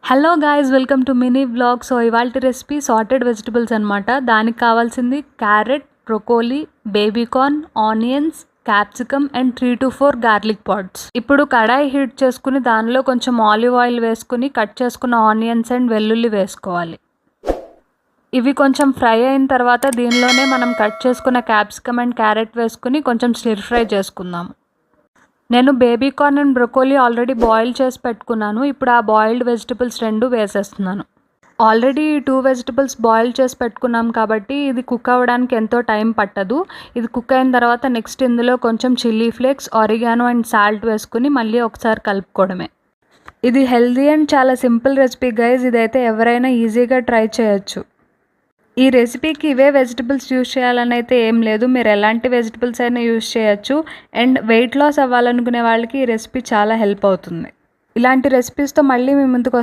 Hello guys, welcome to mini vlog. So ఇవాల్టి recipe sorted vegetables అనమాట. దానికి కావాల్సింది carrot, broccoli, baby corn, onions, capsicum and 3 to 4 garlic pods. ఇప్పుడు kadai heat చేసుకుని దానిలో కొంచెం ఆలివ్ ఆయిల్ వేసుకుని కట్ చేసుకున్న ఆనియన్స్ అండ్ వెల్లుల్లి వేసుకోవాలి. ఇవి కొంచెం ఫ్రై అయిన తర్వాత దీనిలోనే మనం కట్ చేసుకున్న క్యాప్సికమ్ అండ్ క్యారెట్ వేసుకుని కొంచెం స్టిర్ ఫ్రై చేసుకుందాము. నేను baby corn and broccoli already boil చేసి పెట్టుకున్నాను. ఇప్పుడు ఆ బాయిల్డ్ వెజిటబుల్స్ 2 వేసేస్తున్నాను. ఆల్రెడీ 2 వెజిటబుల్స్ బాయిల్ చేసి పెట్టుకున్నాం కాబట్టి ఇది కుక్ అవ్వడానికి ఎంతో టైం పట్టదు. ఇది కుక్ అయిన తర్వాత నెక్స్ట్ ఇందులో కొంచెం chilli flakes, oregano and salt వేసుకుని మళ్ళీ ఒకసారి కలుపుకోవడమే. ఇది హెల్దీ అండ్ చాలా సింపుల్ రెసిపీ గైజ్. ఇదైతే ఎవరైనా ఈజీగా ట్రై చేయొచ్చు. ఈ రెసిపీకి ఇవే వెజిటబుల్స్ యూజ్ చేయాలని అయితే ఏం లేదు. మీరు ఎలాంటి వెజిటబుల్స్ అయినా యూజ్ చేయొచ్చు. అండ్ వెయిట్ లాస్ అవ్వాలనుకునే వాళ్ళకి ఈ రెసిపీ చాలా హెల్ప్ అవుతుంది. ఇలాంటి రెసిపీస్తో మళ్ళీ మీ ముందుకు